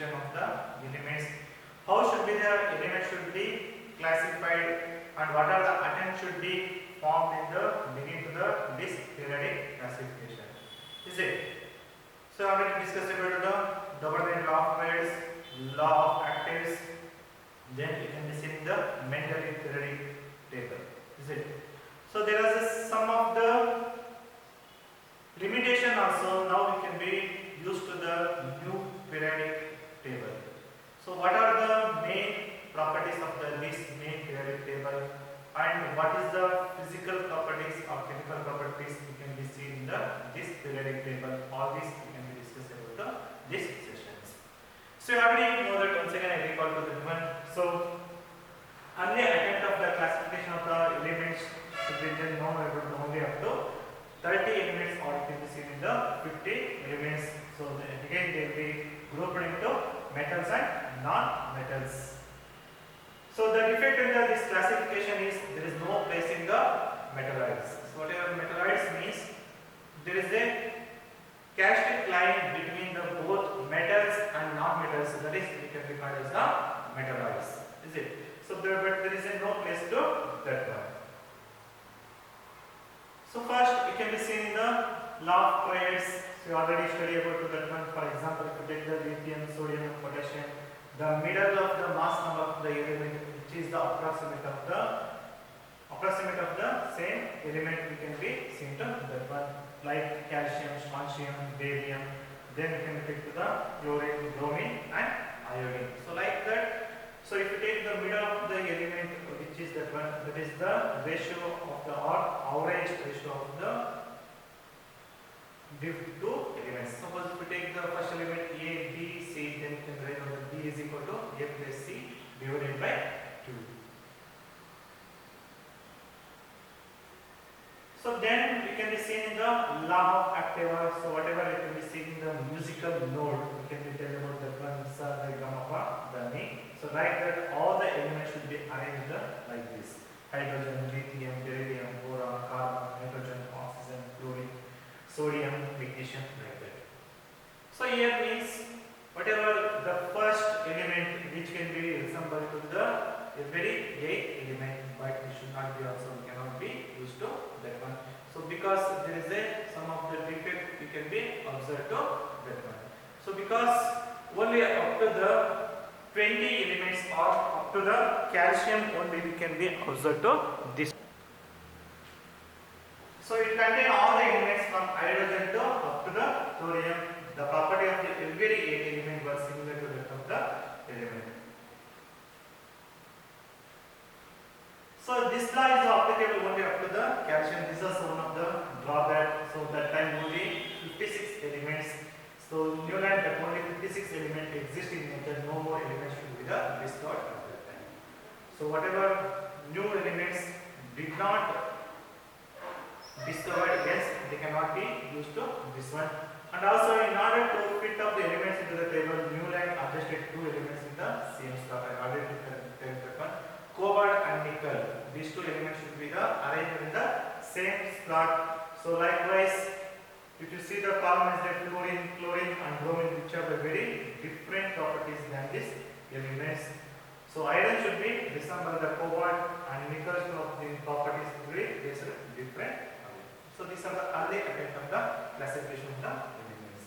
classification of the elements. How should be the elements should be classified, and what are the atoms should be formed in the beginning to this periodic classification. Is it? So I will discuss about the double law of Wales, law of actives. Then we can be seen the Mendeleev periodic table. Is it? So there is some of the limitation also. Now we can be used to the new periodic table. So what are the main properties of this main periodic table, and what is the physical properties or chemical properties we can be seen in this periodic table? All these we can be discussed about this sessions. So you already know that. Once again I recall to that one. So only attempt of the classification of the elements should be then known about only up to 30 elements, or it can be seen in the 50 elements. So again they will be grouped into metals and non-metals. So the defect in this classification is there is no place in the metalloids. So whatever metalloids means, there is a characteristic line between the both metals and non-metals. That is, we can regard as the metalloids. Is it? So but there is no place to that one. So first we can be seen in the law of trades. So you already studied about that one. For example, if you take the lithium, sodium, and potassium, the middle of the mass number of the element, which is the approximate of the same element, we can be seen to that one, like calcium, strontium, barium. Then we can take to the chlorine, bromine, and iodine. So like that. So if you take the middle of the element, which is that one, that is the ratio of the average ratio of the two elements. Suppose if we take the first element A, B, C, then you can write that B is equal to A plus C divided by 2. So then we can be seen in the law of activa. So whatever it can be seen in the musical note, we can be tell about the one diagram of the knee. So like that, all the elements should be arranged like this: hydrogen, lithium, beryllium, boron, carbon, nitrogen, oxygen, fluorine, sodium, magnesium, like that. So here means whatever the first element which can be resembled to the every 8 element, but it should not be also cannot be used to that one. So because there is some of the defect we can be observed to that one. So because only up to the 20 elements or up to the calcium only we can be observed to this. So it contains all the elements from hydrogen to up to the thorium. The property of the every 8 element was similar to that of the element. So this law is applicable only up to the calcium. This is one of the drawback. So that time only 56 elements. So Newland that only 56 elements exist in nature. No more elements should be discovered at that time. So whatever new elements did not discovered, yes, they cannot be used to this one. And also in order to fit up the elements into the table, Newland adjusted 2 elements in the same slot. I already tell that one. Cobalt and nickel, these 2 elements should be arranged in the same slot. So likewise, if you see the column is that fluorine, chlorine, and bromine, which have a very different properties than these elements. So iron should be resemble the cobalt, and nickel properties should be different. So these are the early attempt of the classification of the elements.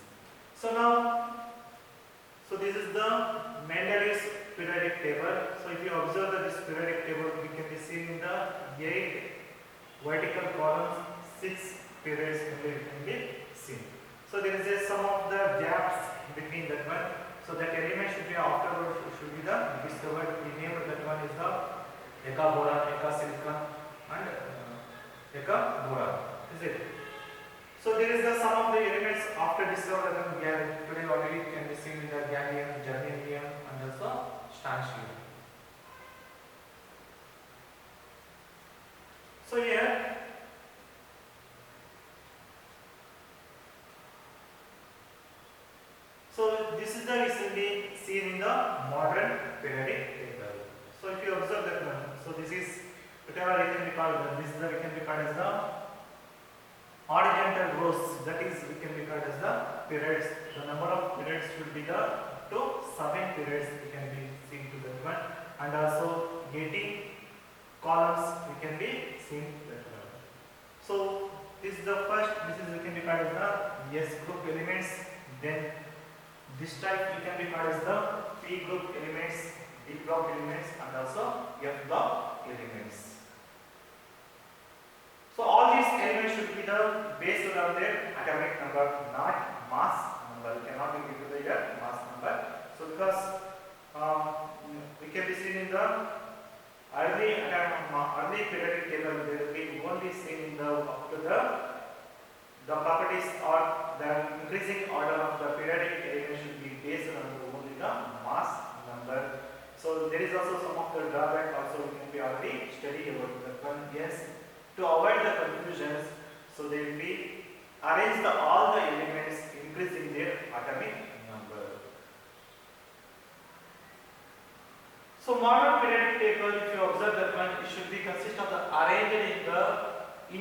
So now, so this is the Mendeleev's periodic table. So if you observe this periodic table, we can be seen in the 8 vertical columns, 6 periods can be seen. So there is some of the gaps between that one. So that element should be afterwards should be the discovered. We named that one is the Eka boron, Eka silicon, and Eka boron. Is it? So there is some of the elements after discovered today already can be seen in the gallium, germanium, and also strontium. So here, so this is the recently seen in the modern periodic table. So if you observe that one, so this is whatever we can be called, this is the we can be called as the horizontal rows. That is we can be called as the periods. The number of periods should be the to 7 periods we can be seen to that one, and also 18 columns we can be seen that one. So this is the first, this is we can be called as the S group elements. Then this type we can be called as the P group elements, D block elements, and also F block elements. So all these elements should be the based on their atomic number, not mass number. It cannot be given to the mass number. So because we can be seen in the early periodic table, there will be only seen in the up to the properties or the increasing order of the periodic element should be based on only the mass number. So there is also some of the drawback also we can be already study about that one. Yes. To avoid the confusions, so they will be arrange all the elements increasing their atomic number. So modern periodic table, if you observe that one, it should be consist of the arranged in the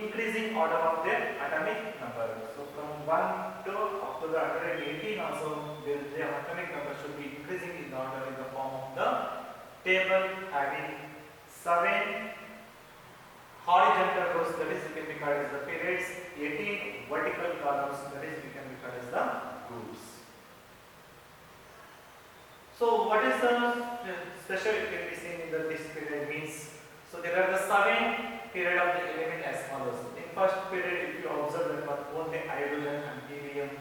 increasing order of their atomic number. So from 1 to up to the 118 also, the atomic number should be increasing in the order in the form of the table having 7 horizontal rows, that is we can be called as the periods, 18 vertical columns, that is we can be called as the groups. So what is the special you can be seen in this period means? So there are the 7 period of the element as follows. In first period, if you observe that both the hydrogen and helium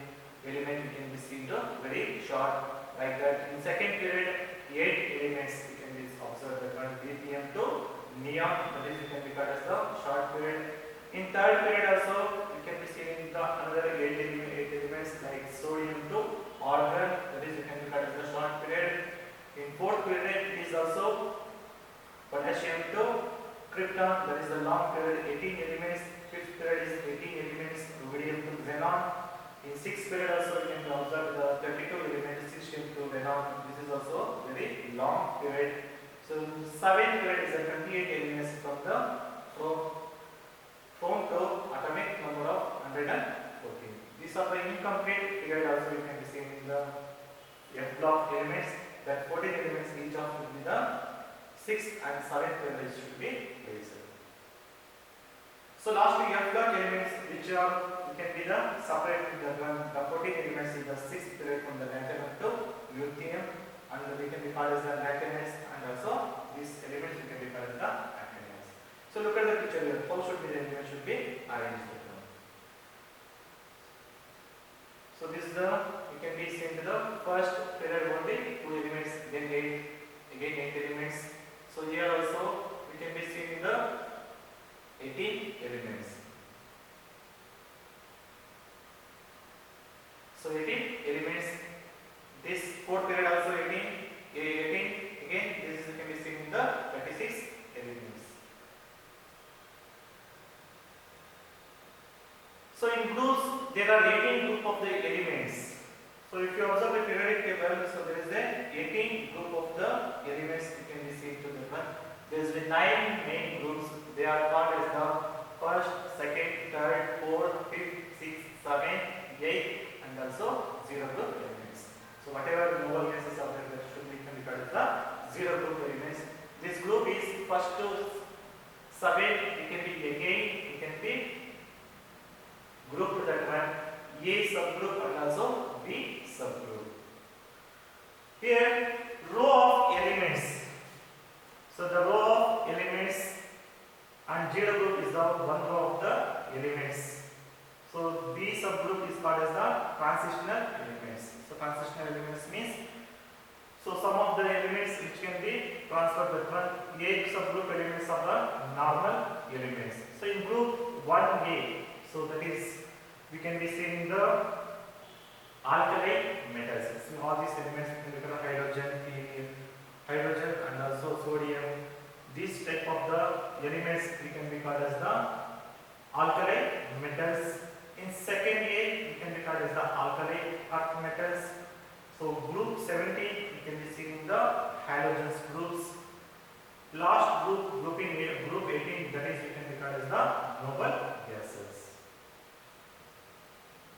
element we can be seen to very short like that. In second period, 8 elements we can be observed that one, lithium to neon, that is you can be called as the short period. In third period also you can be seen the another 8 elements like sodium to argon, that is you can be called as the short period. In fourth period it is also potassium to krypton, that is the long period, 18 elements. Fifth period is 18 elements, rubidium to xenon. In sixth period also you can observe the 32 elements, cesium to xenon. This is also very long period. So seventh period is a 28 elements from the from to atomic number of 114. These are the incomplete period also you can be seen in the F block elements, that 14 elements each of will be the 6th and 7th period should be placed. So lastly F block elements which are can be the separate the 14 elements in the 6th period from the lanthanum to lithium, and we can be called as the lanthanides, and also these elements we can be called as the actinides. So look at the picture here. How should be the elements should be arranged? So this is the you can be seen to the first period only 2 elements, then 8 elements. So here also we can be seen in the 18 elements. So 18 elements. This fourth period also 18 again. This can be seen in the 36 elements. So in groups there are 18 group of the elements. So if you observe the periodic table, so there is a 18 group of the elements you can be seen to the one. There is the 9 main groups. They are called as the first, second, third, fourth, fifth, sixth, seventh, eighth, and also 0 group elements. So whatever noble gases are there, that should be called as the 0 group elements. This group is first to 7. It can be again. It can be grouped that one. A subgroup and also B subgroup. Here row of elements. So the row of elements and 0 group is the one row of the elements. So B subgroup is called as the transitional elements. So transitional elements means so some of the elements which can be transferred between A subgroup elements of the normal elements. So in group 1A, so that is we can be seen in the alkali metals. So all these elements we can become hydrogen and also sodium. This type of the elements we can be called as the alkali metals. In second A we can be called as the alkali earth metals. So group 17 we can be seen in the halogens groups. Last group, grouping group 18, that is we can be called as the noble gases.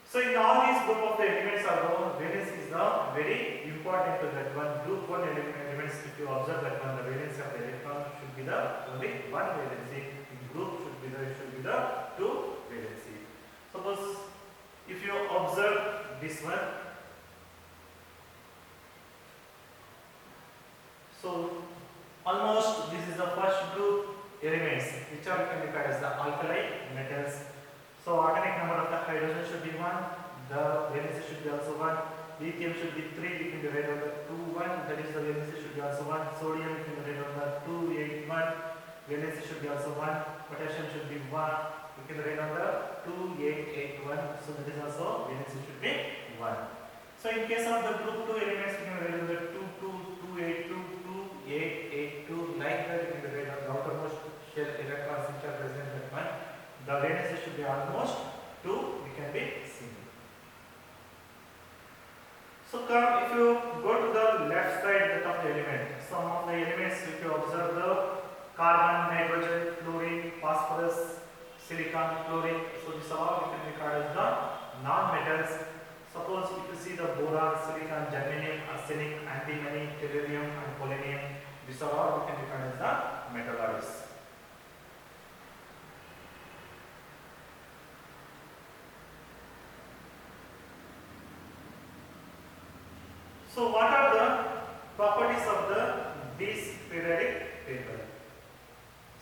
So in all these group of the elements are known, valence is the very important to that one. Group 1 elements, if you observe that one, the valence of the electron should be the only one valency. In group should be the two valency. Suppose if you observe this one, so almost this is the first group elements which are classified as the alkali metals. So atomic number of the hydrogen should be 1, the valency should be also 1, lithium should be 3, we can divide on the 2 1, that is the valency should be also 1, sodium we can divide on the 2 8 1, valency should be also 1, potassium should be 1, we can divide on the 2 8 8 1, so that is also valency should be 1. So in case of the group 2 elements, we can divide on the 2 2 2 8 2 2 8 8 2, like that we can divide on the outermost shell electrons which are present in that one. The valency should be almost 2, we can be seen. So come, if you go to the left side of the element, some of the elements, if you observe the carbon, nitrogen, fluorine, phosphorus, silicon, chlorine, so these are all we can regard as the non-metals. Suppose if you see the boron, silicon, germanium, arsenic, antimony, tellurium and polonium, these are all we can regard as the metalloids. So what are the properties of this periodic table?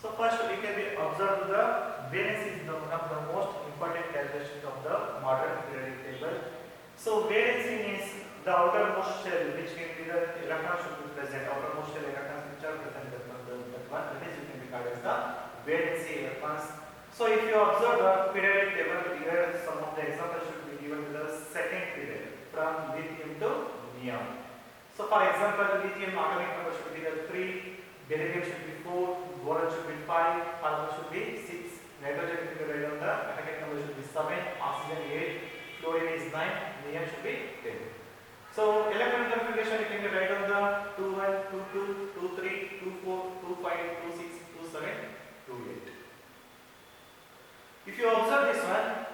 So first we can observe the valence is one of the most important characteristics of the modern periodic table. So valence means the outermost shell which can be the electron should be present, outermost shell electrons which are present that one, that is you can regard as the valency electrons. So if you observe the periodic table, here some of the examples should be given with the second period from lithium to neon. So for example, lithium atomic number should be the 3, beryllium should be 4, boron should be 5, carbon should be 6, nitrogen should be right on the atomic number should be 7, oxygen 8, fluorine is 9, neon should be 10. So electron configuration you can be right on the 2 1, 2 2, 2 3, 2 4, 2 5, 2 6, 2 7, 2 8. If you observe this one,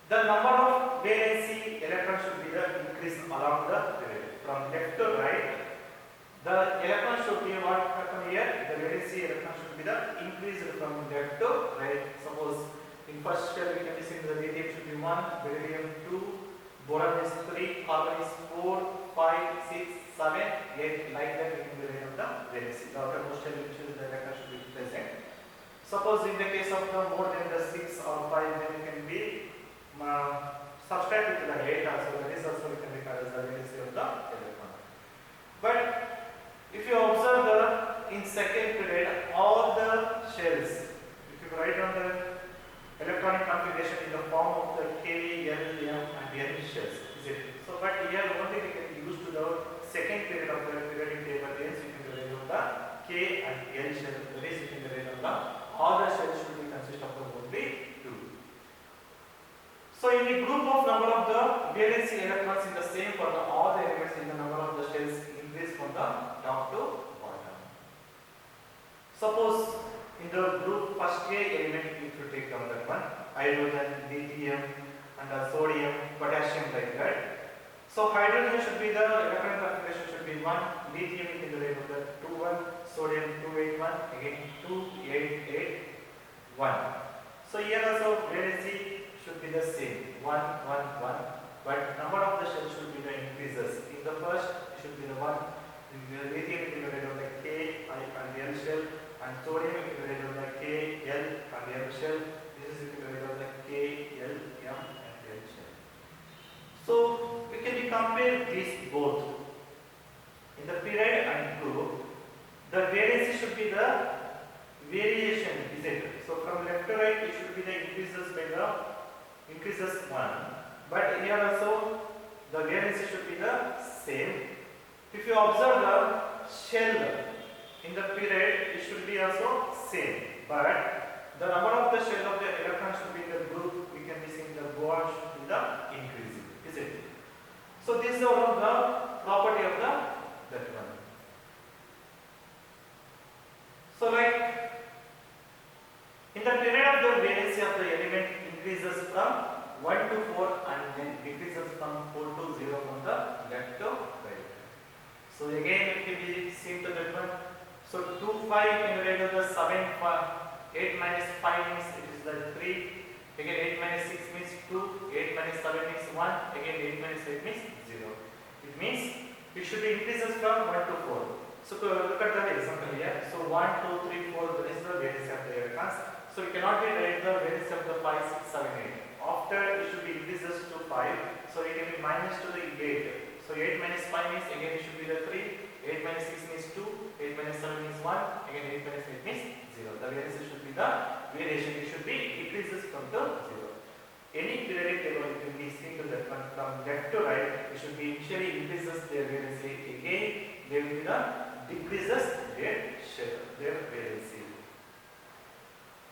the number of valency electrons should be the increase along the period. From left to right, the electron should be what happen here, the valency electron should be the increase from left to right. Suppose in first shell we can see the lithium should be 1, beryllium 2, boron is 3, carbon is 4, 5, 6, 7, 8, like that we can be write the valency. The outermost shell which is the electron should be present. Suppose in the case of the more than the 6 or 5, then it can be subtract with the 8 also, that is also we can regard as the valency of the electron. But if you observe in second period, all the shells, if you write on the electronic configuration in the form of the K, L, M and N shells, is it? So but here only we can use to the second period of the periodic table, hence you can write on the K and L shell, that is you can write on the all the shells should be consist of the only 2. So in the group of number of the valency electrons in the same for all the elements in the number of the shells increase from the top to bottom. Suppose in the group first A element, if you take down that one, hydrogen, lithium and sodium, potassium, like that. So hydrogen should be the electron configuration should be 1, lithium in the level the 2 1, sodium 2 8 1, again 2 8 8 1. So here also valency should be the same 1 1 1, but number of the shells should be the increases. In the first it should be the 1, in the lithium it will be on the K and the L shell, and sodium it will be on the K L and the M shell. This is it will be on the K L M and L shell. So we can compare these both in the period and group. The valency should be the variation, is it? So from left to right it should be the increases by the increases 1, but here also the valency should be the same. If you observe the shell in the period, it should be also same, but the number of the shell of the electron should be in the group, we can be seeing the boron should be the increasing, is it? So this is one of the property of that one. So like in the period of the valency of the element increases from 1 to 4 and then decreases from 4 to 0 from the left to right. So again it can be seen to that one. So 2 5 can be written as 7 8 minus 5 means it is the 3. Again 8 minus 6 means 2. 8 minus 7 means 1. Again 8 minus 8 means 0. It means it should be increases from 1 to 4. So look at the example here. So 1 2 3 4 that is the variance of the electrons. So we cannot be write the variance of the 5 6 7 8. After it should be increases to 5. So it can be minus to the 8. So 8 minus 5 means again it should be the 3. 8 minus 6 means 2. 8 minus 7 means 1. Again 8 minus 8 means 0. The variance should be the variation. It should be decreases from the 0. Any periodic table it will be seen to that one from left to right. It should be initially increases their variance. Again they will be the decreases their variance.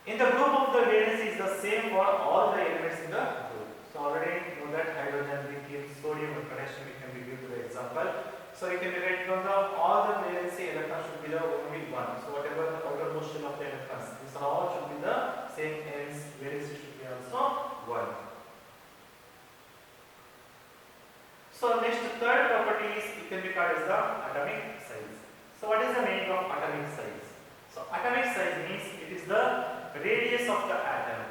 In the group of the variance is the same for all the elements in the group. So already know that hydrogen, lithium, sodium and potassium we can be given to the example. So you can be write from the all the valence electrons should be the only one. So whatever the outermost shell of the electrons, these are all should be the same, hence valence should be also 1. So next third property is it can be called as the atomic size. So what is the meaning of atomic size? So atomic size means it is the radius of the atom.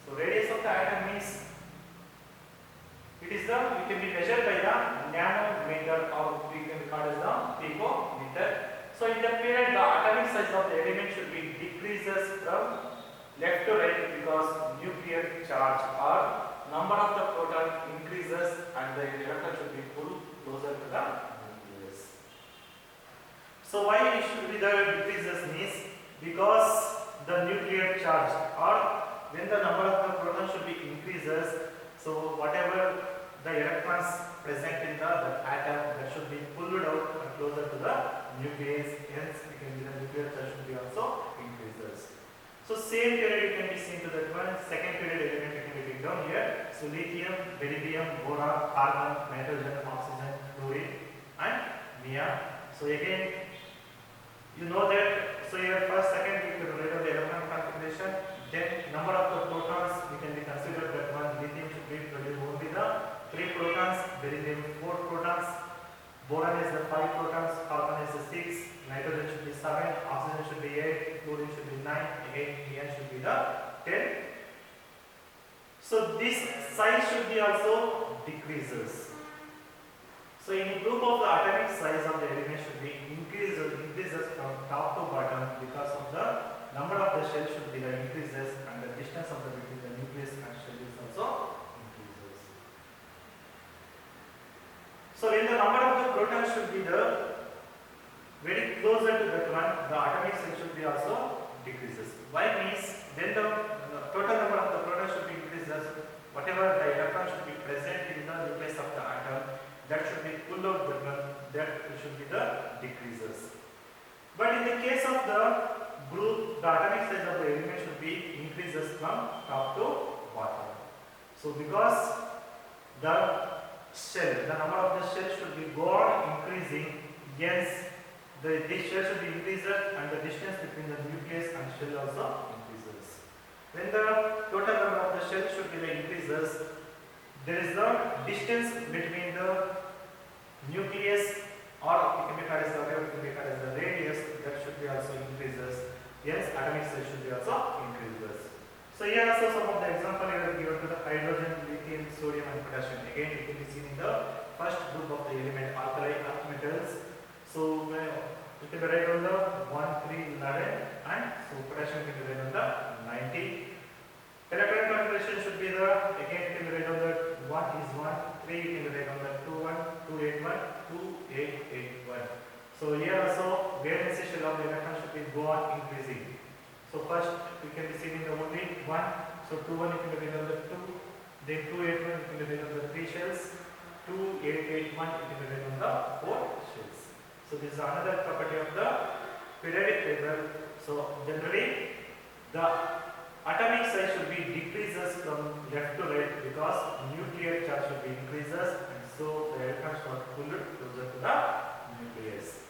So radius of the atom means it is the it can be measured by the nanometer or we can call as the picometer. So in the period the atomic size of the element should be decreases from left to right because nuclear charge or number of the proton increases and the electron should be pulled closer to the nucleus. So why it should be the decreases means because the nuclear charge or when the number of the protons should be increases, so whatever the electrons present in the atom that should be pulled out and closer to the nucleus, hence we can see the nuclear charge should be also increases. So same period you can be seen to that one. Second period element you can be written down here. So lithium, beryllium, boron, carbon, nitrogen, oxygen, fluorine and neon. So again you know that, so here first second we can write down the electron configuration, then number of the protons we can be considered that one. Lithium should be produced only the 3 protons, beryllium 4 protons, boron is the 5 protons, carbon is the 6, nitrogen should be 7, oxygen should be 8, fluorine should be 9, again neon should be the 10. So this size should be also decreases. So in group of the atomic size of the element should be increases from top to bottom because of the number of the shell should be the increases and the distance of the between the nucleus and shell is also increases. So when the number of the protons should be the very closer to that one, the atomic size should be also decreases. Why means when the total number of the protons should be increases, whatever the electron should be present in the nucleus of the atom, that should be pulled out that one, that should be the decreases. But in the case of the group, the atomic size of the element should be increases from top to bottom. So because the shell, the number of the shell should be go on increasing, hence this shell should be increased and the distance between the nucleus and shell also increases. When the total number of the shell should be the increases, there is the distance between the nucleus or it can be called as the radius, that should be also increases. Yes, atomic size should be also increases. So here also some of the example here are given to the hydrogen, lithium, sodium and potassium. Again it can be seen in the first group of the element alkali earth metals. So you can write on the 1, 3, 11 and so potassium can be written on the 90. Electron configuration should be the, again you can write on the 1 is 1, 3 you can write on the 2, 1, 2, 8, 1, 2, 8, 8, 1. So here also valence shell of the electron should be go on increasing. So first we can be seen in the only 1, so 2, 1 you can write on the 2, then 2, 8, 1 you can write on the 3 shells, 2, 8, 8, 1 you can write on the 4 shells. So this is another property of the periodic table. So generally the atomic size should be decreases from left to right because nuclear charge should be increases and so the electrons are pulled closer to the nucleus.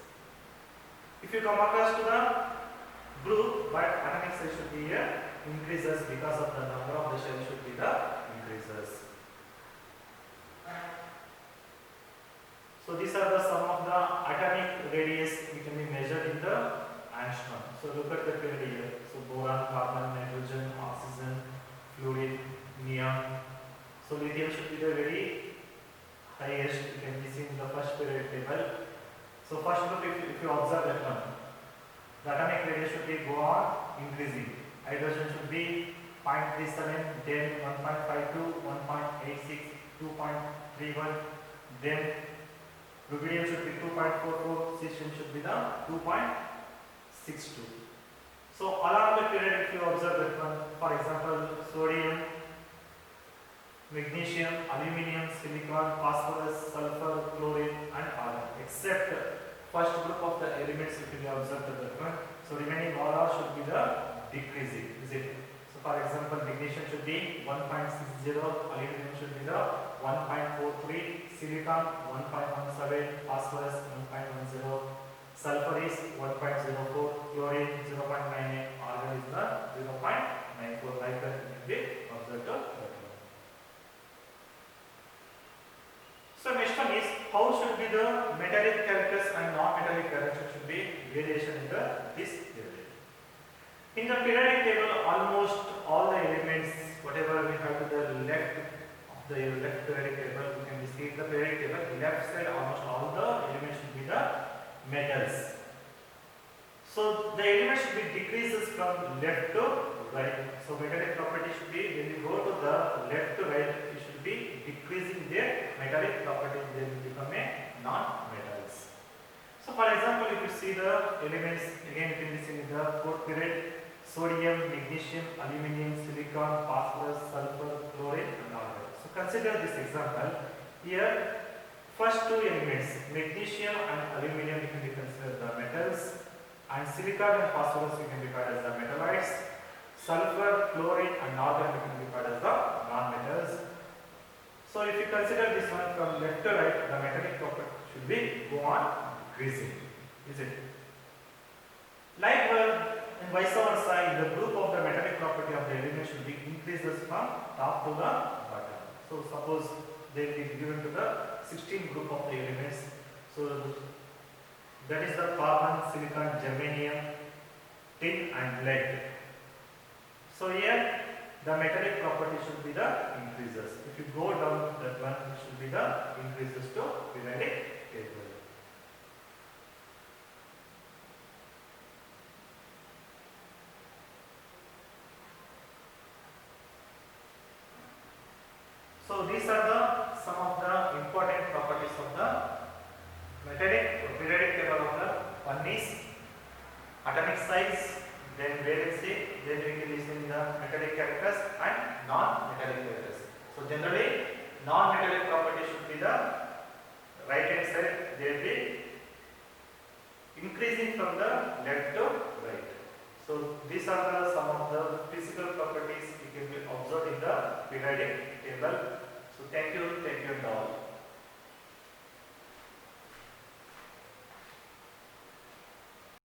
If you come across to the group, but atomic size should be increases because of the number of the shell should be the increases. So these are the some of the atomic radius we can be measured in the angstrom. So look at the period here. So boron, carbon, nitrogen, oxygen, fluorine, neon. So lithium should be the very highest. You can be seen in the first periodic table. So first look, if you observe that one, the atomic radius should be go on increasing. Hydrogen should be 0.37, then 1.52, 1.86, 2.31, then rubidium should be 2.44, cesium should be the 2.62. So along the period, if you observe that one, for example, sodium, magnesium, aluminium, silicon, phosphorus, sulfur, chlorine and argon, except first group of the elements if you observe that one. So remaining all are should be the decreasing, is it? So for example, magnesium should be 1.60, aluminium should be the 1.43, silicon 1.17, phosphorus 1.10, sulfur is 1.04, chlorine 0.98, argon is the 0.94, like that can be observed. So next one is how should be the metallic characters and non-metallic characters should be variation in this period. In the periodic table, almost all the elements, whatever we have to the left of the left periodic table, we can see the periodic table. Left side, almost all the elements should be the metals. So the elements should be decreases from left to right. So metallic property should be when you go to the left to right, it should be decreasing their metallic property. They will become a non-metals. So for example, if you see the elements again, you can be seen in the fourth period: sodium, magnesium, aluminium, silicon, phosphorus, sulfur, chlorine, and argon. So consider this example. Here, first two elements, magnesium and aluminium, you can be considered the metals, and silicon and phosphorus you can be called as the metallites. Sulfur, chlorine, and argon you can be called as the non-metals. So if you consider this one from left to right, the metallic property should be go on decreasing, is it? Likewise, and vice versa, in the group of the metallic property of the element should be increases from top to the bottom. So suppose they will be given to the 16th group of the elements. So that is the carbon, silicon, germanium, tin and lead. So here the metallic property should be the increases. If you go down that one, it should be the increases to periodic table. So these are the some of the important properties of the metallic or periodic table of the one is atomic size, then valency, then we can listen the metallic characters and non-metallic characters. So generally non-metallic property should be the right hand side, they will be increasing from the left to right. So these are the some of the physical properties you can be observed in the periodic table. So thank you and all.